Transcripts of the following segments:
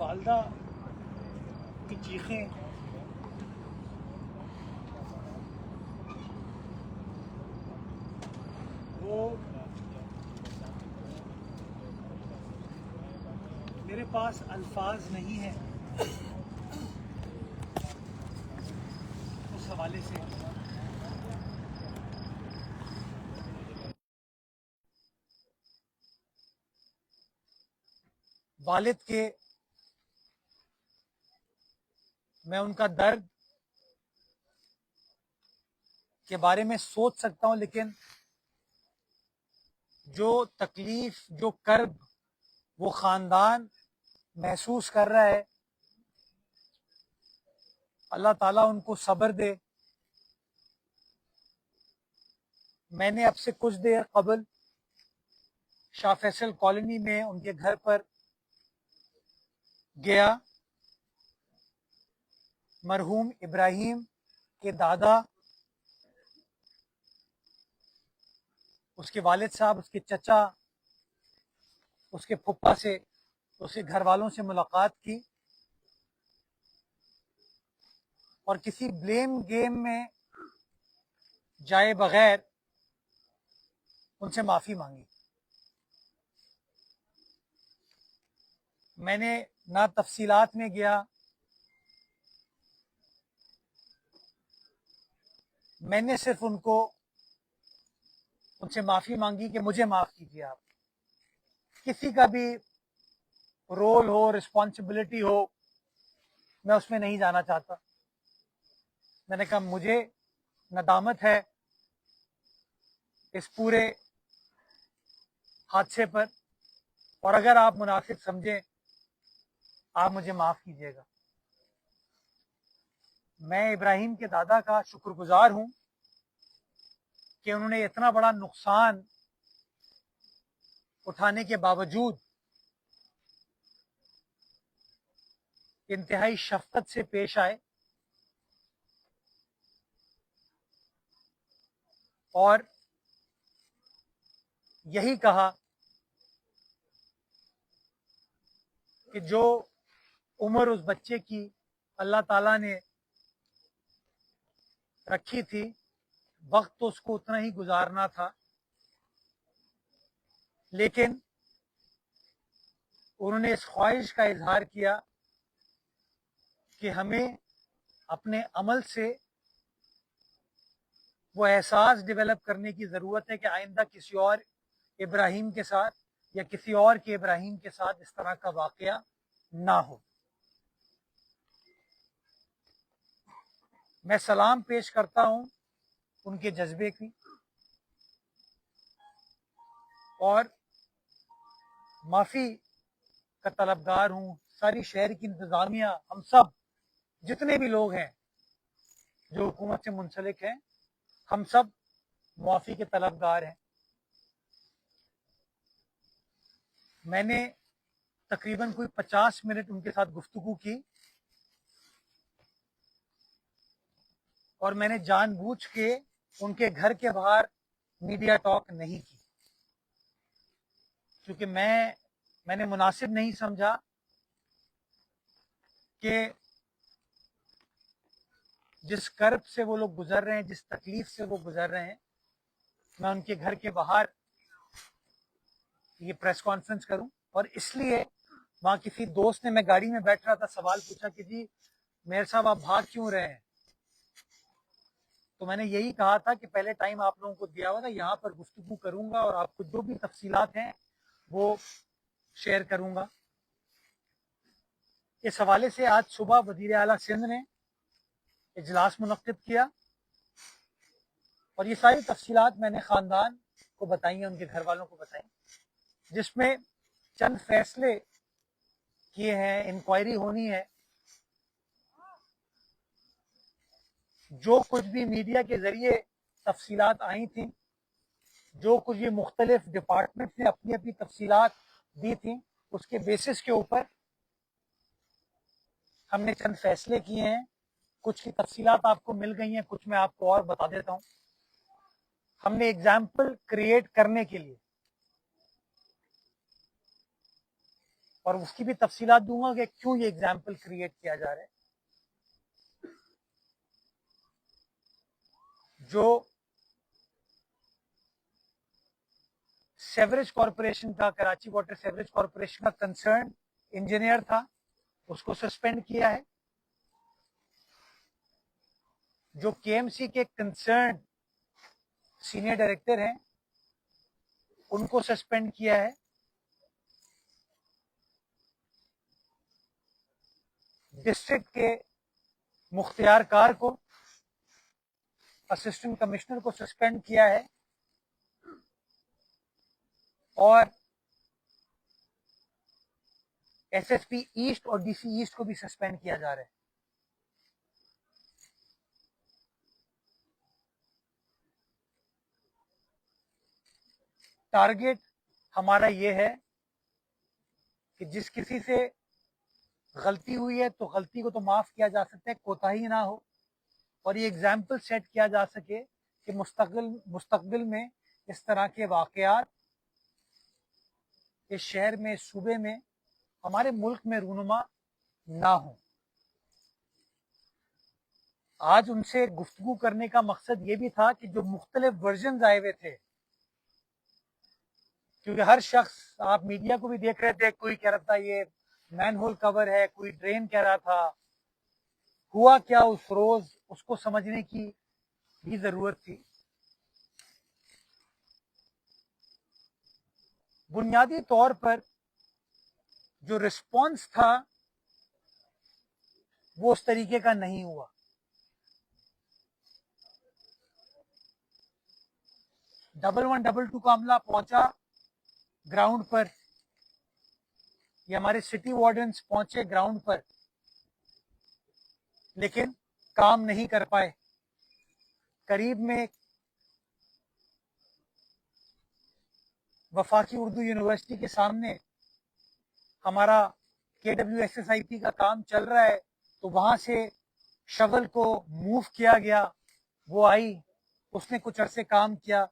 वालदा की चीखें वो मेरे पास अल्फाज नहीं है उस हवाले से। वालिद के मैं उनका दर्द के बारे में सोच सकता हूं, लेकिन जो तकलीफ, जो कर्ब वो खानदान महसूस कर रहा है, अल्लाह ताला उनको सब्र दे। मैंने अब से कुछ देर कबल शाह फैसल कॉलोनी में उनके घर पर गया। मरहूम इब्राहिम के दादा, उसके वालिद साहब, उसके चचा, उसके फुप्पा से, उसके घर वालों से मुलाकात की और किसी ब्लेम गेम में जाए बगैर उनसे माफी मांगी। मैंने ना तफसीलात में गया, मैंने सिर्फ उनसे माफी मांगी कि मुझे माफ कीजिए आप। किसी का भी रोल हो, रिस्पॉन्सिबिलिटी हो, मैं उसमें नहीं जाना चाहता। मैंने कहा मुझे नदामत है इस पूरे हादसे पर, और अगर आप मुनासिब समझें आप मुझे माफ कीजिएगा। मैं इब्राहिम के दादा का शुक्रगुजार हूं कि उन्होंने इतना बड़ा नुकसान उठाने के बावजूद इंतहाई शफकत से पेश आए और यही कहा कि जो उम्र उस बच्चे की अल्लाह ताला ने रखी थी, वक्त तो उसको उतना ही गुजारना था, लेकिन उन्होंने इस ख्वाहिश का इजहार किया कि हमें अपने अमल से वो एहसास डेवलप करने की ज़रूरत है कि आइंदा किसी और इब्राहिम के साथ या किसी और के इब्राहिम के साथ इस तरह का वाकया ना हो। मैं सलाम पेश करता हूं उनके जज्बे की, और माफ़ी का तलबगार हूं सारी शहर की इंतज़ामिया, हम सब जितने भी लोग हैं जो हुकूमत से मुंसलिक हैं, हम सब मुआफ़ी के तलबगार हैं। मैंने तकरीबन कोई 50 मिनट उनके साथ गुफ्तगू की और मैंने जानबूझ के उनके घर के बाहर मीडिया टॉक नहीं की, क्योंकि मैंने मुनासिब नहीं समझा कि जिस कर्ब से वो लोग गुजर रहे हैं, जिस तकलीफ से वो गुजर रहे हैं, मैं उनके घर के बाहर ये प्रेस कॉन्फ्रेंस करूं। और इसलिए वहां किसी दोस्त ने, मैं गाड़ी में बैठ रहा था, सवाल पूछा कि जी मेयर साहब आप भाग क्यों रहे हैं? तो मैंने यही कहा था कि पहले टाइम आप लोगों को दिया हुआ था, यहाँ पर गुफ्तगू करूंगा और आपको जो भी तफसीलात हैं वो शेयर करूंगा। इस हवाले से आज सुबह वजीर आला सिंध ने इजलास मुनक्किद किया और ये सारी तफसीलात मैंने खानदान को बताई हैं, उनके घर वालों को बताई, जिसमें चंद फैसले किए हैं, इंक्वायरी होनी है। जो कुछ भी मीडिया के जरिए तफसीलात आई थी, जो कुछ भी मुख्तलिफ डिपार्टमेंट ने अपनी अपनी तफसीलात दी थी, उसके बेसिस के ऊपर हमने चंद फैसले किए हैं। कुछ की तफसीलात आपको मिल गई हैं, कुछ मैं आपको और बता देता हूं। हमने एग्जाम्पल क्रिएट करने के लिए और उसकी भी तफसीलात दूंगा कि क्यों ये एग्जाम्पल क्रिएट किया जा रहा है। जो सेवरेज कॉरपोरेशन का, कराची वाटर सेवरेज कॉरपोरेशन का कंसर्न इंजीनियर था, उसको सस्पेंड किया है। जो केएमसी के कंसर्न सीनियर डायरेक्टर हैं, उनको सस्पेंड किया है। डिस्ट्रिक्ट के मुख्तियार कार को, असिस्टेंट कमिश्नर को सस्पेंड किया है और एसएसपी ईस्ट और डीसी ईस्ट को भी सस्पेंड किया जा रहा है। टारगेट हमारा ये है कि जिस किसी से गलती हुई है तो गलती को तो माफ किया जा सकता है, कोताही ना हो, और ये एग्जाम्पल सेट किया जा सके कि मुस्तकबिल में इस तरह के वाकयात इस शहर में, सूबे में, हमारे मुल्क में रूनुमा ना हो। आज उनसे गुफ्तगू करने का मकसद ये भी था कि जो मुख्तलिफ वर्जन आए हुए थे, क्योंकि हर शख्स, आप मीडिया को भी देख रहे थे, कोई कह रहा था ये मैनहोल कवर है, कोई ड्रेन कह रहा था, हुआ क्या उस रोज, उसको समझने की भी जरूरत थी। बुनियादी तौर पर जो रिस्पॉन्स था वो उस तरीके का नहीं हुआ। डबल 122 का अमला पहुंचा ग्राउंड पर, ये हमारे सिटी वार्डन्स पहुंचे ग्राउंड पर, लेकिन काम नहीं कर पाए। करीब में वफाकी उर्दू यूनिवर्सिटी के सामने हमारा KWSSIP का काम चल रहा है, तो वहां से शवल को मूव किया गया। वो आई, उसने कुछ अरसे काम किया,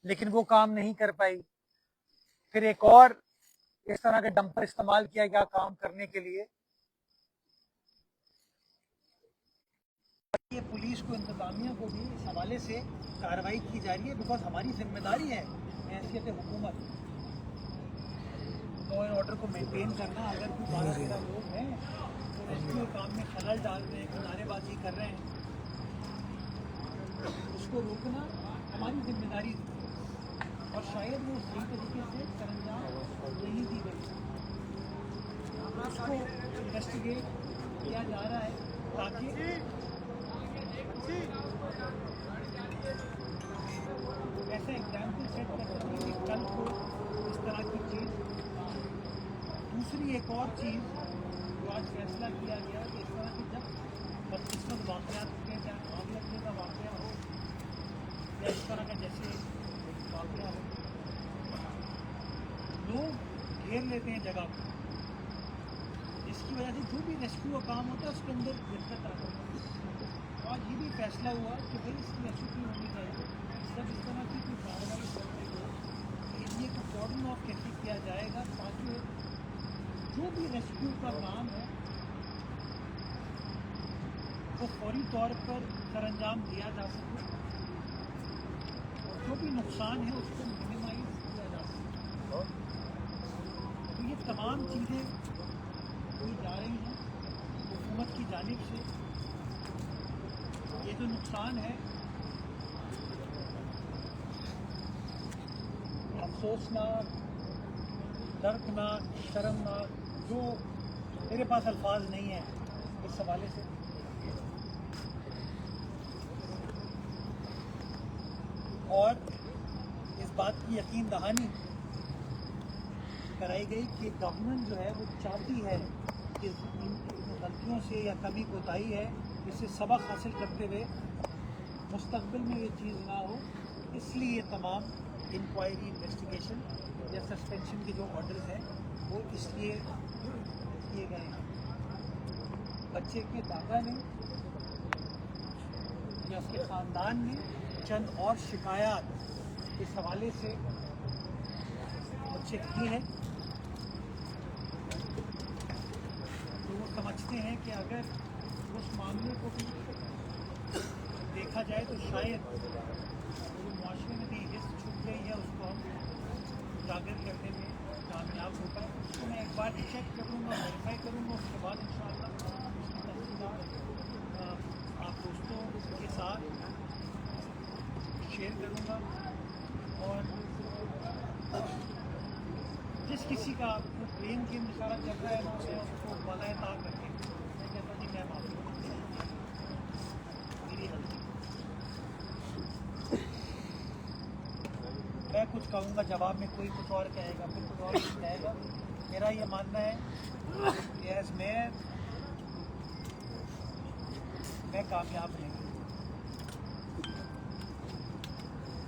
लेकिन वो काम नहीं कर पाई। फिर एक और इस तरह का डंपर इस्तेमाल किया गया काम करने के लिए। ये पुलिस को, इंतजामिया को भी इस हवाले से कार्रवाई की जा रही है, बिकॉज हमारी जिम्मेदारी है हैसियत हुकूमत लॉ एंड ऑर्डर को मेंटेन करना। अगर कोई 12-13 लोग हैं तो रेस्क्यू काम में खलल डाल रहे हैं, नारेबाजी कर रहे हैं, उसको रोकना हमारी जिम्मेदारी है, और शायद वो सही तरीके से सरंजाम नहीं दी गई। उसको इन्वेस्टिगेट किया जा रहा है ताकि ऐसा एग्जाम्पल सेट कर सकें कि कल को इस तरह की चीज़। दूसरी एक और चीज़ जो आज फैसला किया गया कि इस तरह के जब बदकिस्मत वाक़यात के, चाहे आग लगने का वाक़या हो या इस तरह का जैसे वाक़या हो, लोग घेर लेते हैं जगह को, जिसकी वजह से जो भी रेस्क्यू का काम होता है उसके अंदर दिक्कत आती है। आज ये भी फैसला हुआ कि भाई इसकी एसओपी होनी चाहिए, जब इस तरह की कोई कार्रवाई करते हो एरिए को कॉर्डन ऑफ कैसे किया जाएगा ताकि जो भी रेस्क्यू का काम है वो फौरी तौर पर सरअंजाम दिया जा सके और जो भी नुकसान है उसको मिनिमाइज किया जा सके। तो ये तमाम चीज़ें हुई जा रही हैं हुकूमत की जानिब से। ये जो नुकसान है अफसोसनाक, दर्दनाक, शर्मनाक, जो मेरे पास अल्फाज नहीं है इस हवाले से। और इस बात की यकीन दहानी कराई गई कि गवर्नमेंट जो है वो चाहती है कि इन गलतियों से या कमी कोताही है, इससे सबक हासिल करते हुए मुस्तकबिल में ये चीज़ ना हो, इसलिए ये तमाम इंक्वायरी, इन्वेस्टिगेशन या सस्पेंशन के जो ऑर्डर हैं वो इसलिए किए गए हैं। बच्चे के दादा ने या उसके ख़ानदान ने चंद और शिकायत इस हवाले से मुझसे की है समझते हैं कि अगर उस मामले को भी देखा जाए तो शायद जो मुआशरे में भी हिस्स छुप गई है उसको हम उजागर करने में कामयाब हो पाए। उसको मैं एक बार चेक करूँगा, वेरीफाई करूँगा, उसके बाद इंशाअल्लाह उसकी तफसीलात आप दोस्तों के साथ शेयर करूँगा। और जिस किसी का प्रेम के इशारा चल रहा है ना, मैं उसको बलाए ताक करके मैं कहता जी मैं माफ़ी मेरी गलती। मैं कुछ कहूँगा, जवाब में कोई कुछ और कहेगा, फिर कुछ और कुछ कहेगा। मेरा ये मानना है कि एज मैं कामयाब नहीं।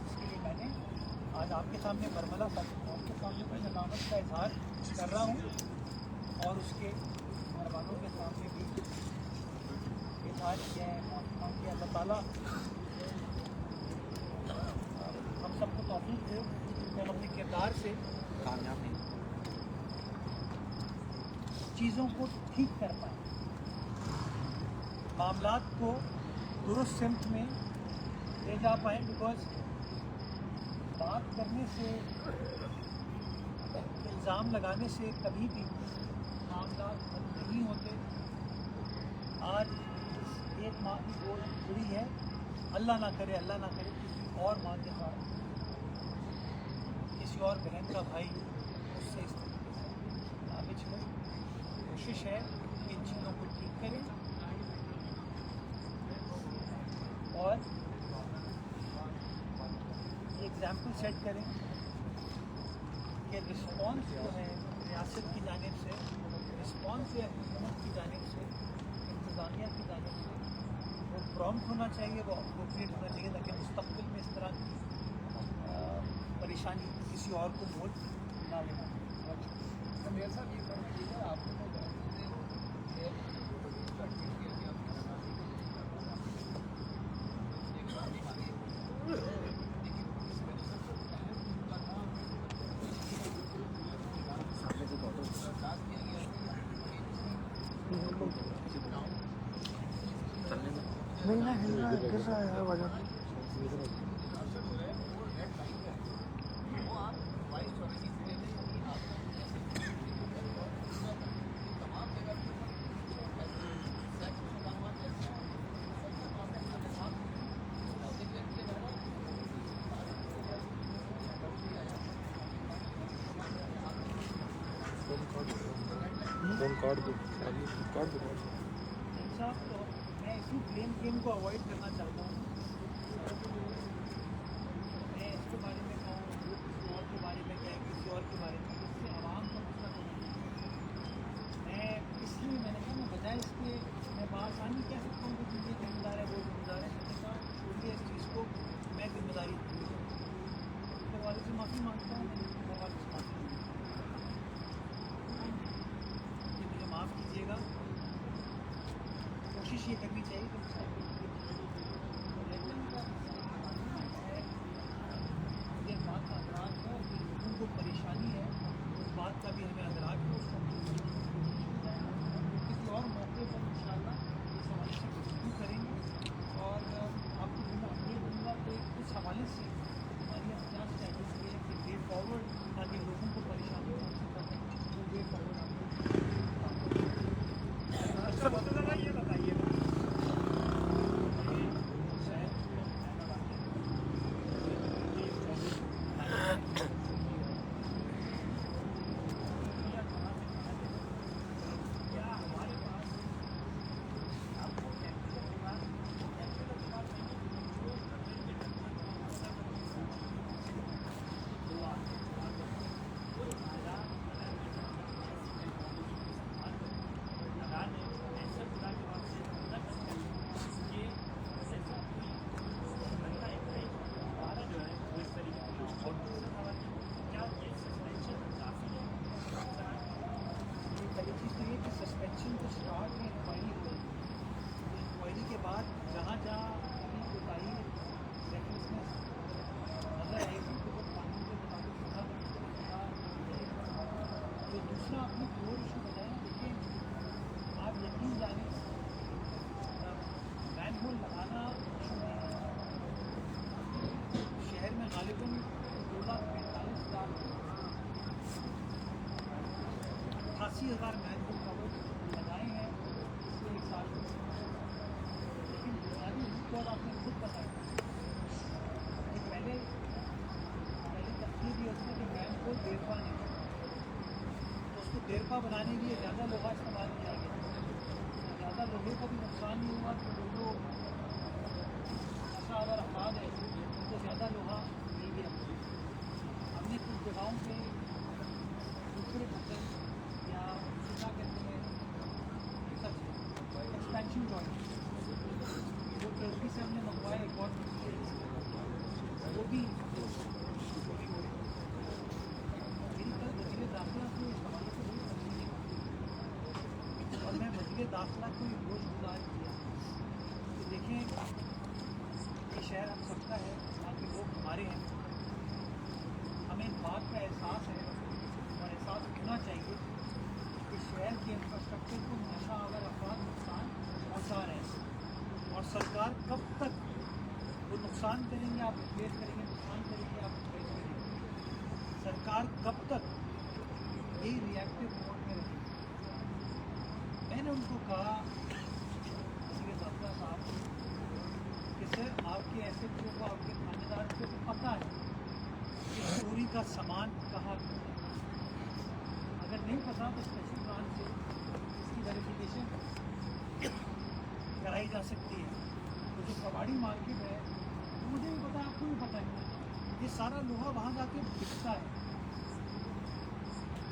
इसके लिए मैंने आज आपके सामने बरमला आपके सामने कोई नदामत का इजहार कर रहा हूँ और उसके घर वालों के सामने भी इजहार किया है। माफ़ी कि अल्लाह ताला हम सबको तौफीक दे कि हम अपने किरदार से कामयाब नहीं चीज़ों को ठीक कर पाए, मामलात को दुरुस्त सिमत में ले जा पाए। बिकॉज बात करने से, इल्ज़ाम लगाने से कभी भी मामलात हल नहीं होते। आज एक माँ की गोद जुड़ी है, अल्लाह ना करे किसी और माँ के साथ किसी और बहन का भाई उससे इस तरीके से ना बिछड़े। कोशिश है कि इन चीज़ों को ठीक करें और एग्जाम्पल सेट करें कि रिस्पॉन्स जो है रियासत की जानिब से, रिस्पॉन्स जो है हुकूमत की जानिब से, इंतज़ामिया की जानिब से वो प्रॉम्प्ट होना चाहिए, वो अप्रोप्रिएट होना चाहिए, ताकि मुस्तक़बिल में इस तरह की परेशानी किसी और को मोल ना लेना। मेरे साथ ये फरमाइएगा, आपको महीना हिल रहा है, गिर रहा है वजन। काट दो साहब। तो मैं इसी ब्लेम गेम को अवॉइड करना चाहता हूँ। मैं इसके बारे में कहूँ, किसी और के बारे में कहें, किसी और के बारे में, इससे आवाम को नुकसान होना चाहिए। मैं इसलिए मैंने कहा मैं बजाय इसके मैं बासानी कह सकता हूँ कि ये जिम्मेदार है, वो जिम्मेदार है। मैंने कहा छोड़िए इस चीज़ को, मैं जिम्मेदारी घर वाले से माफ़ी मांगता हूँ, घर वाले से माफ़ी मुझे माफ़ कीजिएगा। कोशिश ये करनी चाहिए कि ये बात का अंदराज है, लोगों को परेशानी है, उस बात का भी हमें अंदराज है। उसको किसी और मौके पर इंशाअल्लाह इस हवाले से गुफ्तगू करेंगे। और आपको मैं अपडेट दूँगा कि उस हवाले से हमारी क्या स्ट्रैटेजी है कि वे फॉरवर्ड, ताकि लोगों को परेशानी हो सके वो वे फॉरवर्ड आपको ये बताइए। सस्पेंशन को स्टार्ट में इंक्वायरी हुई। इंक्वायरी के बाद जहाँ जहाँ कभी कोताही रेफरेंसनेस नजर आएगी तो वो कानून के मुताबिक सजा जो दूसरा आपने फ्लोर इशू बताया, देखिए आप यकीन 82,000 मैन कवर लगाए हैं पिछले 1 साल में। लेकिन बुनियादी रूट कॉज आपने खुद बताया कि पहले तस्वीर ये होती है कि मैन को देरपा नहीं, तो उसको देरपा बनाने के लिए ज़्यादा लोहा इस्तेमाल किया गया, ज़्यादा लोहे का भी नुकसान नहीं हुआ। तो जो नशा और अफराद है उनको ज़्यादा लोहा मिल गया। हमने कुछ जगहों पे दूसरे ढक्कन या क्या कहते हैं एक्सपेंशन जॉइंट जो टर्की से हमने मंगवाए एक और वो भी मेरी कल वज़ीर दाखिला को इस हवाले से बड़ी तस्वीर और मैं वज़ीर दाखिला को रोज़ गुजार किया कि देखें ये शहर हम सबका है, यहाँ के लोग हमारे हैं, हमें इस बात का एहसास है और एहसास होना चाहिए कि शहर के इंफ्रास्ट्रक्चर को नशा अगर अफराद नुकसान पहुँचा रहे हैं और सरकार कब तक वो नुकसान करेंगे आप रिप्लेस करेंगे, नुकसान करेंगे आप रिप्लेस करेंगे, सरकार कब तक यही रिएक्टिव मोड में रहेगी। मैंने उनको कहा वज़ीर दाखिला साहब कि सर आपके ऐसे लोगों को, आपके थानेदार को पता है कि चोरी का सामान कहाँ मिलता है। अगर नहीं पता तो स्पेशल ब्रांच से इसकी वेरिफिकेशन कराई जा सकती है। तो जो कबाड़ी मार्केट है मुझे भी पता है, आपको भी पता है, ये सारा लोहा वहाँ जाके बिकता है।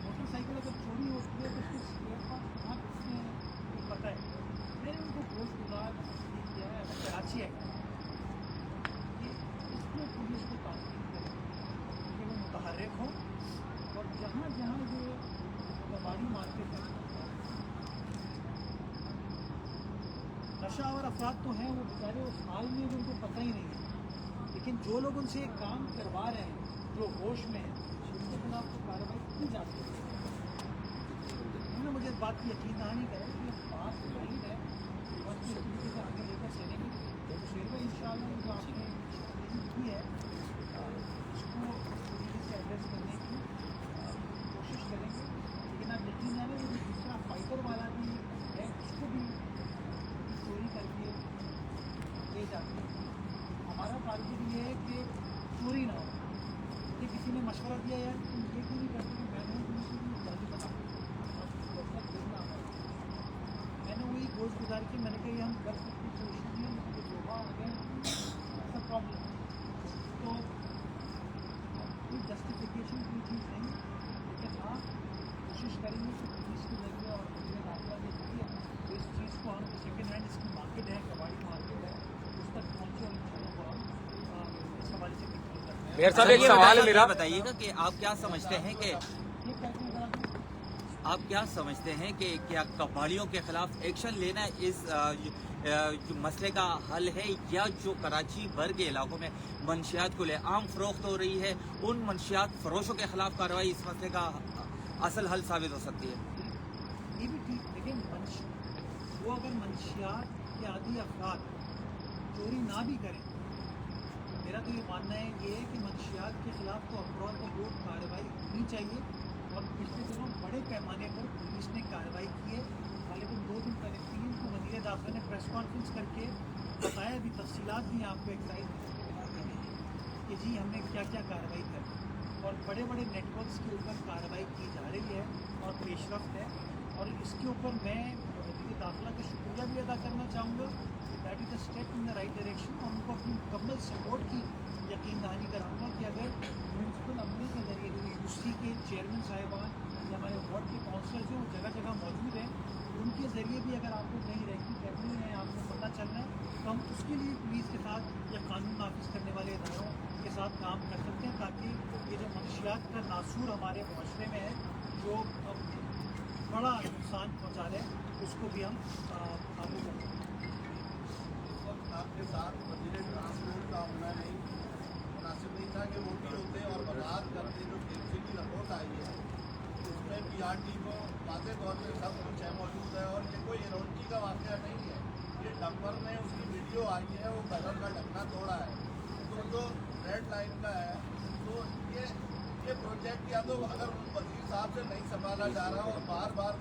मोटरसाइकिल अगर चोरी होती है तो उसके स्पेयर पार्ट कहाँ बिकते हैं ये पता है। मैंने उनको गोश्त गुजार किया है, अगर कराची है कि इसमें पुलिस को ताकीद करें कि वो मुतहर्रिक हो और जहाँ जहाँ जो कबाड़ी मार्केट है, नशा और अफराद तो हैं वो बेचारे उस हाल में भी उनको पता ही नहीं है, लेकिन जो लोग उनसे एक काम करवा रहे हैं जो होश में है उनके खिलाफ तो कार्रवाई की जाती है। उन्होंने मुझे इस बात की यकीन नहीं करा कि ये बात वैलिड है और इस तरीके से आगे लेकर चलेंगे। तो फिर में इंशाअल्लाह जो आपने की है उसको तरीके से एड्रेस करने की कोशिश करेंगे। लेकिन आप यकीन जाने जो दूसरा फाइबर वाला भी है उसको भी चोरी करके ले जाते हैं। हमारा टारगेट ये है कि चोरी ना हो। ये किसी ने मशवरा दिया यार तुम ये क्यों नहीं करते कि मैंने जल्दी बना मैंने वही गोश्त गुजार की, मैंने कहा ये हम कर सकते कोशिश नहीं है, लेकिन लोहा आ गया ऐसा प्रॉब्लम। तो कोई जस्टिफिकेशन कोई चीज़ नहीं, लेकिन हाँ कोशिश करेंगे कि पुलिस के जरिए और वज़ीर दाखिला के जरिए तो इस चीज़ को हम सेकेंड हैंड इसकी मार्केट है, कबाड़ी मार्केट है, उस तक पहुँचे और इंशाल्लाह को हम इस हवाले से कंट्रोल करते हैं। मेयर साहब एक सवाल है मेरा, बताइएगा कि आप क्या समझते हैं कि क्या कबाड़ियों के खिलाफ एक्शन लेना इस मसले का हल है, या जो कराची भर के इलाकों में मंशियात को ले आम फरोख्त हो रही है उन मंशियात फरोशों के खिलाफ कार्रवाई इस मसले का असल हल साबित हो सकती है? ये भी ठीक, लेकिन वो अगर मंशियात के आदि अफराद चोरी ना भी करें, मेरा तो ये मानना है ये कि मंशियात के खिलाफ तो अफराद को रोक कार्रवाई होनी चाहिए। और पिछले दिनों बड़े पैमाने पर पुलिस ने कार्रवाई की है। हालांकि 2 दिन पहले 3 को वज़ीर दाखिला ने प्रेस कॉन्फ्रेंस करके बताया भी, तफसीलात भी आपको एक्साइज कि जी हमने क्या क्या कार्रवाई कर और बड़े बड़े नेटवर्क्स के ऊपर कार्रवाई की जा रही है और पेशरफ्त है। और इसके ऊपर मैं वज़ीर दाखिला का शुक्रिया भी अदा करना चाहूँगा कि that is a step in the right direction. और उनको अपनी मुकम्मल सपोर्ट की यकीन दहानी कराऊँगा कि अगर म्यूनसिपल अमले के जरिए यूसी के चेयरमैन साहिबान या हमारे वार्ड के काउंसलर जो जगह जगह मौजूद हैं उनके ज़रिए भी अगर आपको कहीं रैंकिंग करनी है, आपको पता चलना है, तो हम उसके लिए पुलिस के साथ या कानून नाफिज करने वाले इदारों के साथ काम कर सकते हैं, ताकि ये जो मंशियात का नासूर हमारे माशरे में है जो बड़ा नुकसान पहुँचा रहे हैं उसको भी हम काबू कर सकते हैं। आपके साथ वज़ीर ट्रांसपोर्ट का होना नहीं मुनासिब नहीं था कि वो भी होते और बात करते। जो केसी की रिपोर्ट आई है उसमें PRT को वाज़ेह तौर पर सब कुछ है मौजूद है और ये कोई इरोनिटी का वाक़या नहीं है। ये डंपर ने उसकी वीडियो आई है, वो कलर का ढकना तोड़ा है, तो जो रेड लाइन का है, तो ये प्रोजेक्ट या तो अगर वज़ीर साहब से नहीं संभाला जा रहा और बार बार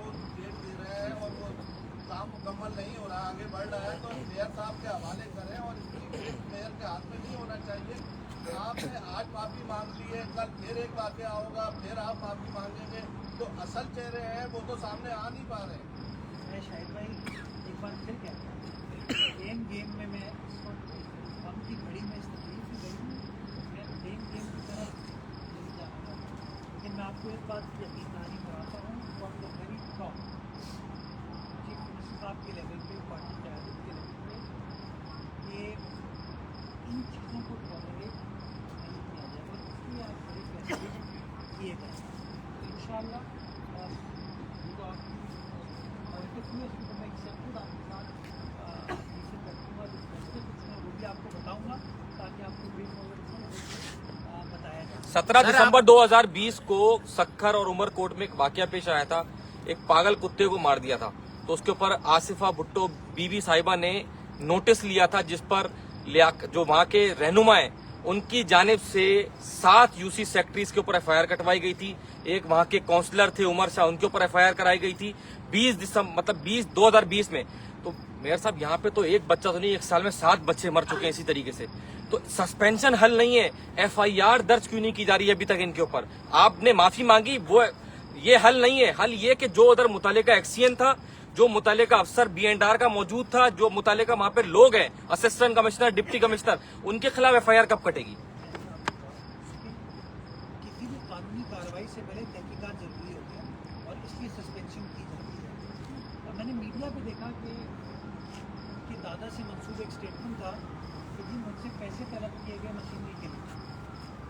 अमल नहीं हो रहा, आगे बढ़ रहा है तो मेयर साहब के हवाले करें और इसकी केस मेयर के हाथ में नहीं होना चाहिए। आपने आज माफ़ी मांग ली है, कल फिर एक वाक़या होगा, फिर आप माफ़ी मांगेंगे, तो असल चेहरे हैं वो तो सामने आ नहीं पा रहे। मैं शाहिद भाई एक बार फिर कहता हूँ, गेम में मैं हम की घड़ी में इस तकलीफ में गई हूँ, मैं गेम की तरफ नहीं जा रहा हूँ, लेकिन मैं आपको एक बात यकीन दहानी कराता हूँ, from the very top chief minister साहब के लेवल पे, पार्टी क्यादत के लेवल पे, ये इन चीज़ों को टॉलरेट नहीं किया जाएगा, इसलिए आप बड़े फैसले किए गए। तो इंशाअल्लाह जो आपकी मैं एक्सेप्टेड आपके साथ मीटिंग रखूँगा, जो फैसले कुछ हैं वो भी आपको बताऊँगा ताकि आपको ब्रीफ वगैरह बताया जाए। 17 दिसंबर 2020 को सक्खर और उमरकोट में एक वाकया पेश आया था, एक पागल कुत्ते को मार दिया था, तो उसके ऊपर आसिफा भुट्टो बीबी साहिबा ने नोटिस लिया था, जिस पर जो वहां के रहनुमा हैं उनकी जानिब से 7 यूसी सेक्रेटरीज के ऊपर एफआईआर कटवाई गई थी। एक वहां के काउंसलर थे उमर शाह, उनके ऊपर एफआईआर कराई गई थी 20 दिसंबर मतलब 2020 में। तो मेयर साहब यहाँ पे तो एक बच्चा तो नहीं, एक साल में 7 बच्चे मर चुके हैं इसी तरीके से। तो सस्पेंशन हल नहीं है, एफआईआर दर्ज क्यों नहीं की जा रही है अभी तक इनके ऊपर? आपने माफी मांगी, वो ये हल नहीं है। हल ये कि जो उधर मुतालिका एक्सीएन था, जो मुतालिका अफसर B&R का मौजूद था, जो मुतालिका वहां पे लोग हैं, असिस्टेंट कमिश्नर, डिप्टी कमिश्नर, उनके खिलाफ एफआईआर कब कटेगी? किसी भी कानूनी कार्रवाई से पहले तहकीकात जरूरी होती है और इसलिए सस्पेंशन की जाती है। और मैंने मीडिया पे देखा कि दादा से मंसूब एक स्टेटमेंट था कि जी मुझसे पैसे तलब किए गए मशीनरी के लिए,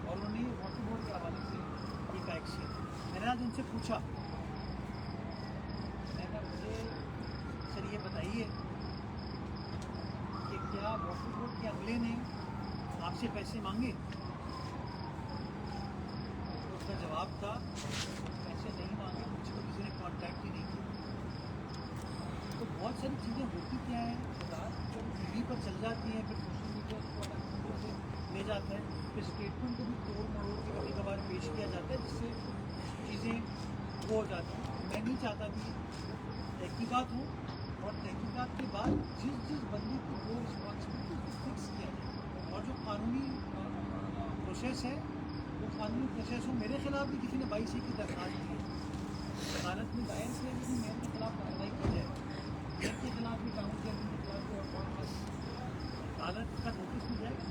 और उन्होंने वाटर बोर्ड के हवाले से एक एक्शन। मैंने आज उनसे पूछा, मुझे सर ये बताइए कि क्या वाटर बोर्ड के अगले ने आपसे पैसे मांगे? तो उसका जवाब था पैसे नहीं मांगे, मुझे तो किसी ने कांटेक्ट ही नहीं किया। तो बहुत सारी चीज़ें होती क्या है, रात जब टीवी पर चल जाती हैं, फिर सोशल मीडिया उसको अलग ले जाता है, फिर स्टेटमेंट को भी तोड़ मरोड़ के कभी कभार पेश किया जाता है, जिससे चीज़ें वो हो जाती हैं। मैं नहीं चाहता कि तहकीकात हो और तहकीकात के बाद जिस बंदे की जो रिस्पॉन्सिबिलिटी उसको फिक्स किया जाए, और जो कानूनी प्रोसेस है वो कानूनी प्रोसेस हो। मेरे खिलाफ भी किसी ने 22 की दरख्वास्त की है, अदालत में दायर किया कि मेयर के खिलाफ कार्रवाई की जाए, मेयर के खिलाफ भी टाउन चेयरमैन के खिलाफ भी अदालत का नोटिस मिल जाएगा,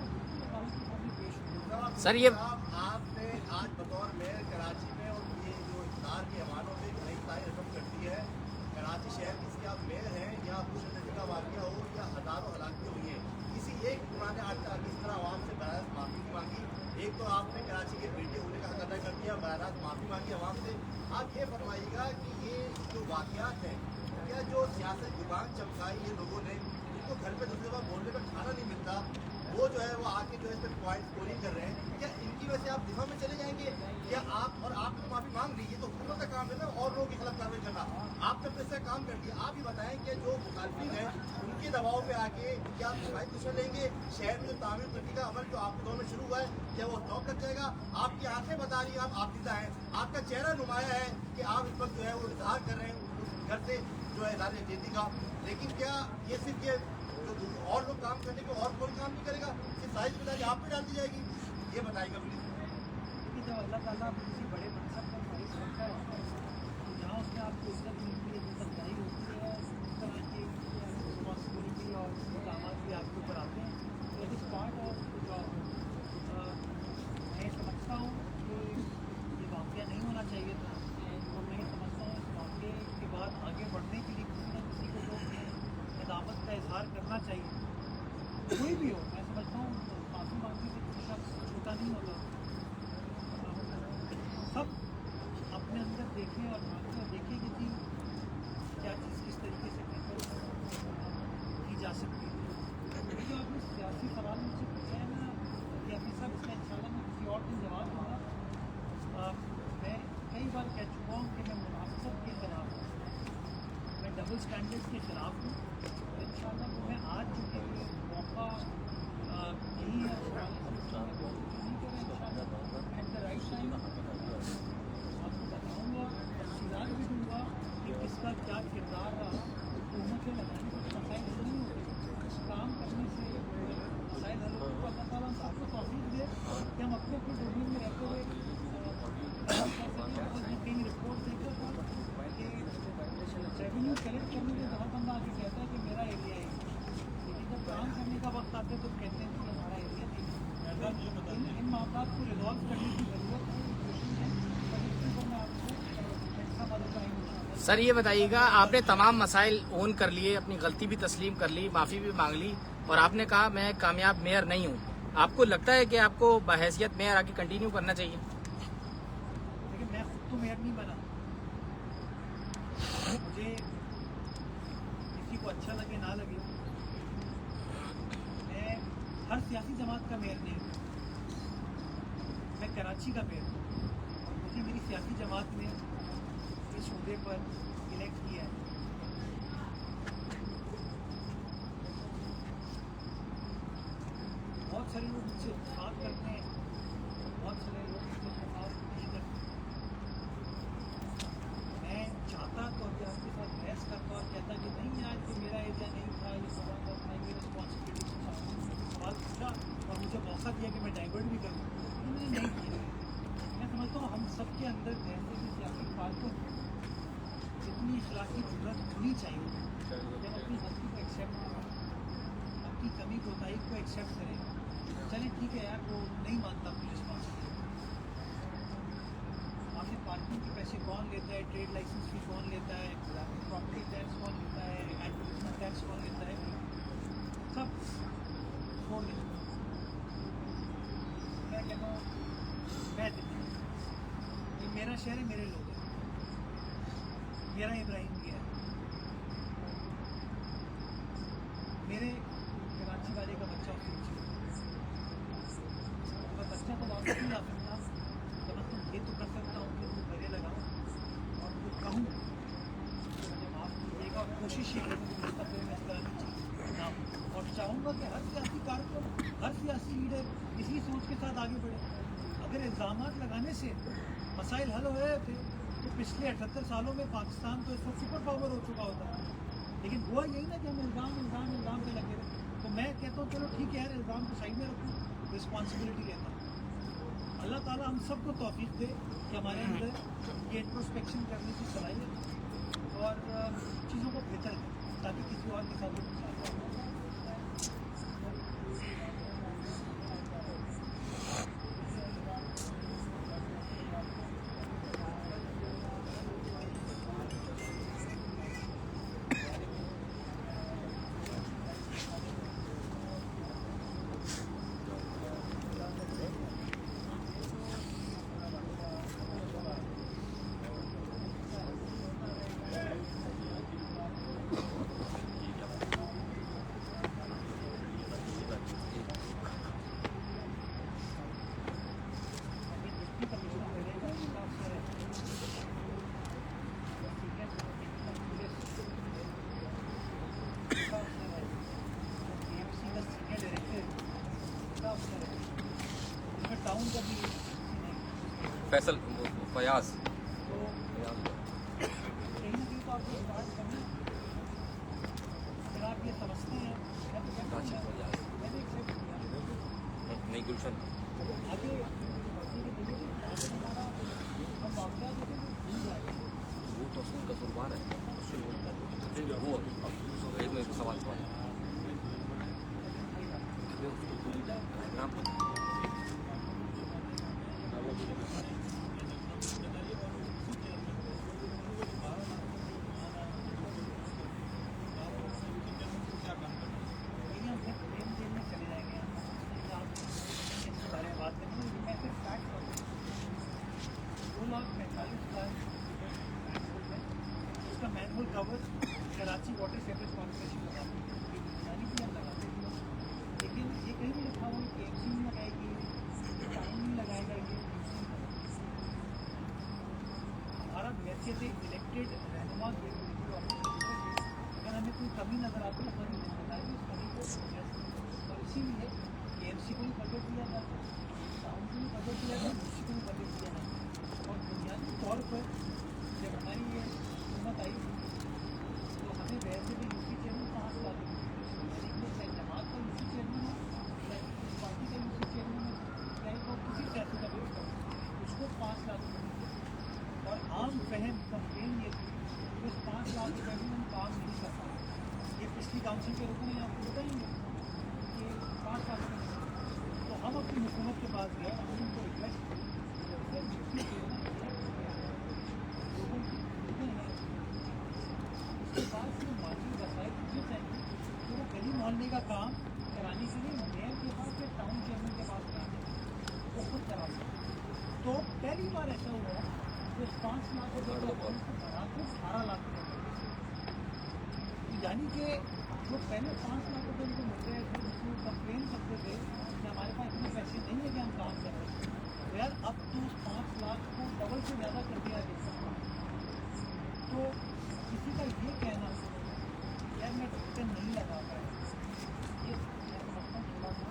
अदालत के सामने पेश होगा। सर ये आपने आज बतौर मेयर कराची में और ये जो इफ्तार के हवालों से नई सारी रकम करती है कराची शहर, किसी आप मेयर हैं या कुछ का वाक़या हो या हज़ारों हलाकतें हुई हैं, किसी एक पुराने आज तक किस तरह आवाम से बहरहाल माफ़ी मांगी? एक तो आपने कराची के बेटे होने का हक अदा कर दिया, बहरहाल माफ़ी मांगी आवाम से। आप ये फरमाइएगा कि ये जो वाक़यात हैं, क्या जो सियासत जुबान चमकाई है लोगों ने, जिनको घर पे दूसरे बार बोलने का खाना नहीं मिलता, वो जो है वो आके जो है सिर्फ पॉइंट स्कोरिंग कर रहे हैं, क्या इनकी वजह से आप दिफा में चले जाएंगे? या आप और आपने तो माफी मांग ली, ये तो हुकूमत का काम है ना और लोगों के खिलाफ कार्रवाई करना, आपने अपने से काम कर दिया। आप ही बताएं कि जो मुखालफिन है उनके दबाव पे आके क्या आप शिकायत कुछ लेंगे? शहर में जो तामीर करने का अमल जो आपके दौर में शुरू हुआ है, क्या वो स्टॉप कर जाएगा? आपकी आंखें बता रही है, आप आफिदा हैं, आपका चेहरा नुमाया है कि आप इस वक्त जो है वो इजहार कर रहे हैं उस घर से जो है इजहार यकीनी का, लेकिन क्या ये सिर्फ ये और लोग काम करने के और कोई काम नहीं करेगा, सिर्फ सारी जिम्मेदारी आप पे डाल दी जाएगी? ये बताइएगा प्लीज। कि जब अल्लाह ताला किसी बड़े मनसब पर फाइज करता है, तो जहाँ उसमें आपको इज्जत मिलती है, इज्जत जारी होती है, उस तरह की रिस्पॉन्सिबिलिटी और इल्ज़ामात भी आपके ऊपर आते हैं, तो it is part of the job. मैं समझता हूँ कि ये वाक़या नहीं होना चाहिए था, और मैं समझता हूँ इस वाक़े के बाद आगे बढ़ने के लिए किसी न किसी को तो नदामत का इजहार करना चाहिए, कोई भी हो। मैं समझता हूँ माफ़ी मांगने से किसी शख्स छोटा नहीं होता, सब अपने अंदर देखें और भागकर देखें कि जी क्या चीज़ किस तरीके से बेहतर की जा सकती है। जो आपने सियासी सवाल मुझसे पूछा है ना कि अभी सब इसका इंशाल्लाह मैं किसी और दिन जवाब दूँगा। मैं कई बार कह चुका हूँ कि मैं मुनाफिकत के खिलाफ हूँ, मैं डबल स्टैंडर्ड के खिलाफ हूँ, और इंशाल्लाह वो मैं आज चुके हुए मौका यही है आपको बताऊँगा, तफसीलात भी दूँगा कि किसका क्या किरदार रहा, हुकूमत से लगाने से मसाइल हल नहीं होते। काम करने से मसाइल हल होते। तो अल्लाह ताला हम सबको तौफीक दे कि हम अपने अपने डोमेन में रहते हुए कहीं रिपोर्ट देखा था कि रेवेन्यू कलेक्ट करने में बहुत बंदा आगे कहता है कि मेरा एरिया है, लेकिन जब काम करने का वक्त आता है तो कहते हैं कि हमारा एरिया नहीं। इन मामलों को रिजॉल्व करने की ज़रूरत है, कोशिश है, पर इसके ऊपर मैं आपको ऐसा मदद नहीं। सर ये बताइएगा, आपने तमाम मसाइल ओन कर लिए, अपनी गलती भी तस्लीम कर ली, माफ़ी भी मांग ली और आपने कहा मैं कामयाब मेयर नहीं हूँ। आपको लगता है कि आपको बहैसियत मेयर आगे कंटिन्यू करना चाहिए? लेकिन मैं खुद तो मेयर नहीं बना, मुझे किसी को अच्छा लगे ना लगे, मैं हर सियासी जमात का मेयर नहीं हूँ, मैं कराची का मेयर हूँ। मुझे मेरी सियासी जमात ने इस ओहदे पर इलेक्ट किया है। बहुत सारे लोग मुझसे बात करते हैं, बहुत सारे लोग मुझसे बात नहीं करते। मैं चाहता तो अभी आपके साथ बहस करता और कहता कि नहीं यार ये मेरा एरिया नहीं था, ये सवाल करना ये रिस्पॉन्सिबिलिटी सवाल पूछा और मुझे मौका दिया कि मैं डाइवर्ट भी करूँ, तो मुझे नहीं किया। मैं समझता हूँ हम सबके अंदर जैसे कि सियासी पार्टियों जितनी इखलाकी जरूरत होनी चाहिए, जब अपनी गलती को एक्सेप्ट करें, अपनी कमी कोताही को एक्सेप्ट करें, चलें ठीक है यार वो नहीं मानता अपनी रिस्पॉन्सिबिलिटी। आपने पार्किंग के पैसे कौन लेता है, ट्रेड लाइसेंस फी कौन लेता है, प्रॉपर्टी टैक्स कौन लेता है, एडवर्टाइजमेंट टैक्स कौन लेता है, सब छोड़ देते हैं। मैं कहता हूँ मैं देता हूँ, ये मेरा शहर है, मेरे लोग हैं, मेरा इब्राहिम भी है, मेरे कराची वाले का बच्चा उसके नीचे बच्चा तो वापस नहीं ला सकता, तो मतलब ये तो कर सकता हूँ कि वो गले लगाऊँ और वो कहूँ मुझे माफ़ कीजिएगा और कोशिश ही करूँ कि मुस्तक़बिल में इस तरह की चीज़ ना हो। और चाहूँगा कि हर सियासी कार्यक्रम, हर सियासी लीडर इसी सोच के साथ आगे बढ़े। अगर इल्ज़ाम लगाने से मसाइल हल हो रहे थे तो पिछले 78 सालों में पाकिस्तान तो इस वक्त सुपर पावर हो चुका होता, लेकिन हुआ यही ना कि हम इल्ज़ाम पे लगे रहे। तो मैं कहता हूँ चलो ठीक है यार, इल्ज़ाम को साइड में रखूँ, रिस्पॉन्सिबिलिटी लेता हूँ। अल्लाह ताला हम सबको तौफीक दे कि हमारे अंदर ये इंट्रोस्पेक्शन करने की सलाहियत और चीज़ों को बेहतर करें ताकि किसी और के साथ भी नुकसान ना हो। टाउन का भी फैसल फयाज तो कहीं ना कहीं तो आपको स्टार्ट करना है। अगर आप ये समझते हैं मैं तो कहता हूँ मैंने एक्सेप्ट किया नहीं गुलशन आगे हम वाकया जो थे वो भूल जाएंगे। वो तो असूल का कुर्बान है, वो एक में सवाल उसका manual cover Karachi water sewerage corporation यानी कि हम लगाते हैं, लेकिन ये कहीं भी लिखा हुआ कि KMC नहीं लगाएगी, टाउन नहीं लगाएगा, ये हमारा हैसियत इलेक्टेड रहनुमा के अगर हमें कोई कमी नज़र आती है तो हमें बताएगी उस कमी को एड्रेस करें। और इसीलिए KMC को भी बजट दिया जाता है, टाउन को भी बजट दिया जाता है, DCC को भी बजट दिया जाता है। और बुनियादी तौर पर जब हमारी ये हुकूमत आई तो हमें के यूसी चेयरमैन 5 लाख चाहे जमात का यूसी चेयरमैन हो, चाहे किसी पार्टी का यूसी चेयरमैन हो, चाहे वो किसी सियासी का भी हो, उसको 5 लाख रुपये। और आम फहम कंप्लेन ये थी कि उस 5 लाख रुपये में हम काम नहीं कर पाए। ये पिछली काउंसिल के रुकने आपको बताएंगे कि 5 लाख रुपये। तो हम अपनी हुकूमत के पास गए, हमने उनको रिक्वेस्ट की, सर यूसी चेयरमैन लोगों की हैं, उसके बाद जो माली वसाइल मुझे चाहिए तो वो गली मोहल्ले का काम कराने के लिए मेयर के पास या टाउन चेयरमैन के पास कराने वो खुद करा सकते। तो पहली बार ऐसा हुआ कि 5 लाख रुपये को बढ़ाकर 18 लाख रुपये, यानी कि जो पहले 5 लाख रुपये उनको मिल रहे थे उसको कंप्लेन करते थे कि हमारे पास इतने पैसे नहीं है कि हम काम कर रहे हैं। तो यार अब तो उस 5 लाख को डबल से ज़्यादा कर दिया गया। तो किसी का ये कहना यार मैं टिकट नहीं लगा पाया, ये मैं समझता हूँ थोड़ा सा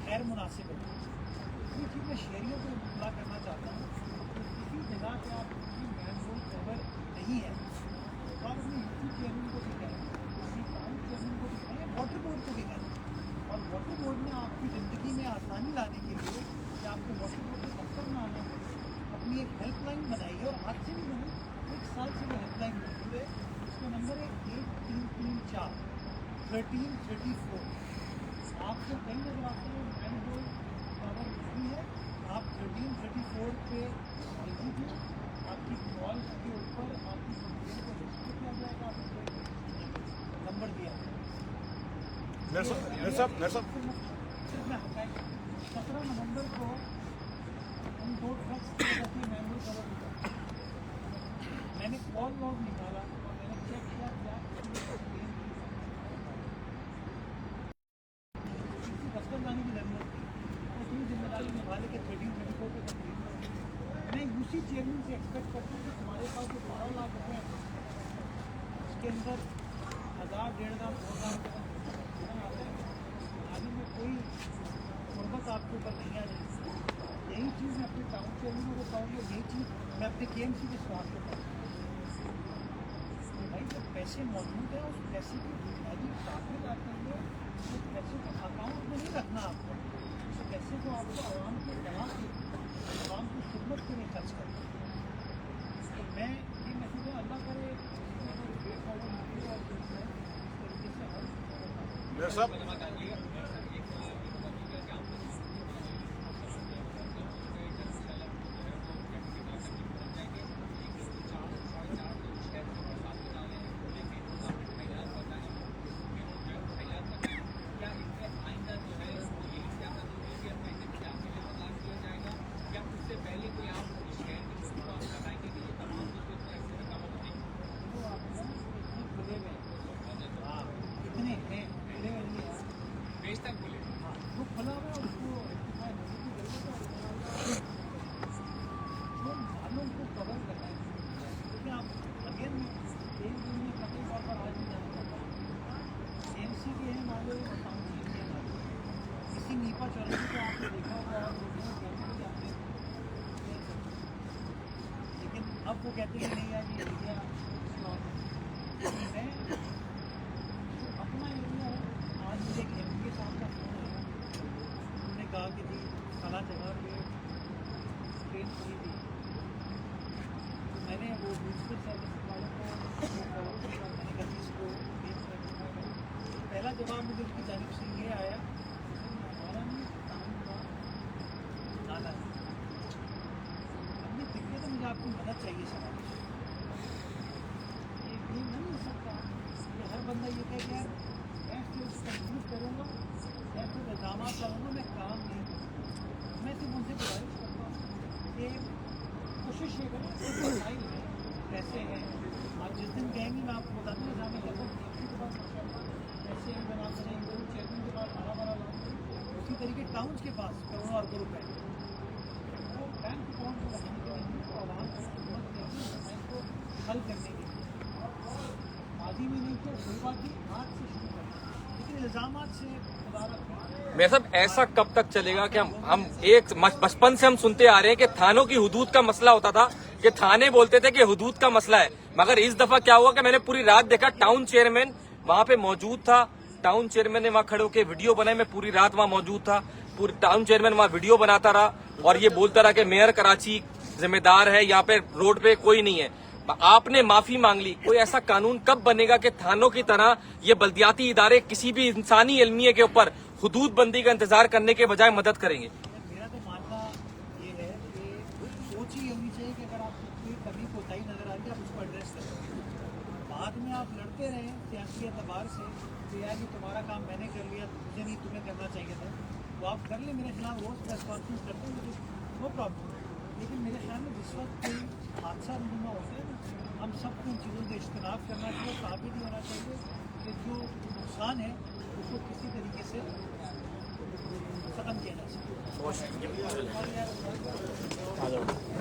गैर मुनासिब है। ये चीज़ मैं शहरियों को इतला करना चाहता हूँ कि किसी जगह पे आप मेन रोड कवर नहीं है तो आप अपने यूपी चेयरमैन को भी कहें, अपनी टाउन चेयरमैन को भी कहें, वाटर बोर्ड को भी कहें। और वाटर बोर्ड ने आपकी ज़िंदगी में आसानी लाने के लिए कि आपको वाटर बोर्ड के दफ्तर में आना है, अपनी एक हेल्पलाइन बनाई है। और आज से भी नहीं, 1 साल से वो हेल्पलाइन मौजूद है। उसका नंबर है 1334 1334। आपको कहीं नजर आता है मैन रोड पावर नहीं है, आप 1334 पे लीजिए, आपकी कॉल के ऊपर आपकी कंप्लेन को रजिस्टर किया जाएगा, आपको नंबर दिया जाएगा। 17 नवंबर को हम 2 ट्रक्स की वजह से मैन रोड कवर किया। मैंने कॉल लॉग निकाला और मैंने चेक किया क्या किसी दफ्तर जाने की जरूरत थी, तो अपनी जिम्मेदारी निभा ले के 1334 पे कंप्लीट कर। मैं यूसी चेयरमैन से एक्सपेक्ट करता हूँ कि हमारे पास जो 12 लाख रुपये हैं उसके अंदर 1000, 1,500, 2,000 रुपये आता है। आगे में कोई गुर्बत आपके ऊपर नहीं आ जाएगी। यही चीज़ मैं अपने टाउन चेयरमैनों को कहूँगी, यही चीज़ मैं अपने KMC के स्वास्थ्य को कहूँगी। भाई जब पैसे मौजूद है उस पैसे की बुनियादी ताकत आप करेंगे, उस पैसे को अकाउंट में नहीं रखना आपको, उस पैसे को आपको आवाम के दवा के आवाम की खिदमत के लिए खर्च करना। तो मैं ये मैसेज है, अल्लाह करे वे फॉरवर्ड निकले और इस तरीके से हर इतने हैं खुले हुए नहीं है, हाँ वो खुला हुआ है, उसको रेक्टिफाई होने की जरूरत है। वो मालूम को कवर करना है, क्योंकि आप अगेन एक दिन में कई तौर पर आज भी जाना चाहता हूँ KMC के हैं मालूम और काउंसिल के हैं मालूम। किसी नीपा चौधरी को आपने देखा होगा और KMC जाते हैं, लेकिन अब वो कहते हैं नहीं यार ये एरिया मैं अपना एरिया है। आज मुझे एक MPA साहब का फोन आया, उन्होंने कहा कि जी फला जगह पे ट्रेन खुली थी। तो मैंने वो म्यूनसिपल सर्विस वालों को कवर किया, मैंने कहा इसको पहला जवाब मुझे उसकी जानिब से ये आया हमारा नहीं टाउन का नाला है, हमने दिक्कत है, मुझे आपकी मदद चाहिए सर। ये नहीं हो सकता कि हर बंदा ये कहे कि यार मैं फिर कंप्लीट करूँगा या फिर इल्ज़ाम करूँगा, मैं काम नहीं करूँगा। मैं सिर्फ उनसे गुजारिश करता हूँ कि कोशिश ये करें, मसाइल हैं, पैसे हैं, आप जिस दिन कहेंगे मैं आपको बताता हूँ जहाँ मैं लगभग KMC के पास पैसे हैं, जब आप करेंगे चेयरमैन के पास 12-12 लाख, उसी तरीके टाउन के पास करोड़ों अरबों रुपए वो बैंक अकाउंट में रखने के लिए तो आवाम की खिदमत करके मसाइल को हल करने के लिए आदि में नहीं किया, कोई बात नहीं, आज से शुरू करना, लेकिन इल्ज़ामात से खुदारा मेरा साहब ऐसा कब तक चलेगा कि हम एक बचपन से हम सुनते आ रहे हैं कि थानों की हुदूद का मसला होता था कि थाने बोलते थे कि हुदूद का मसला है, मगर इस दफा क्या हुआ कि मैंने पूरी रात देखा, टाउन चेयरमैन वहां पे मौजूद था, टाउन चेयरमैन ने वहां खड़े होकर वीडियो बनाई, मैं पूरी रात वहां मौजूद था, पूरी टाउन चेयरमैन वहां वीडियो बनाता रहा और ये बोलता रहा कि मेयर कराची जिम्मेदार है, यहाँ पे रोड पे कोई नहीं है। आपने माफी मांग ली। कोई ऐसा कानून कब बनेगा कि थानों की तरह ये बल्दियाती इदारे किसी भी इंसानी अलमिये के ऊपर हुदूद बंदी का इंतजार करने के बजाय मदद करेंगे? मेरा तो मानना ये है कि सोच ही होनी चाहिए कि अगर आपको कोई कमी कोताही नजर आ रही है आप उसको एड्रेस करें। बाद में आप लड़ते रहे सियासी एतबार से कि यार ये तुम्हारा काम मैंने कर लिया, मुझे नहीं तुम्हें करना चाहिए था, तो आप कर ले, मेरे खिलाफ रोज प्रेस कॉन्फ्रेंस करते हैं, मुझे नो प्रॉब्लम। लेकिन मेरे ख्याल में जिस वक्त कोई हादसा रुनुमा होता है ना, हम सबको उन चीज़ों से इज्तनाब करना चाहिए, साबित ही होना चाहिए कि जो नुकसान है उसको किसी तरीके से ख़त्म किया जा सकता है।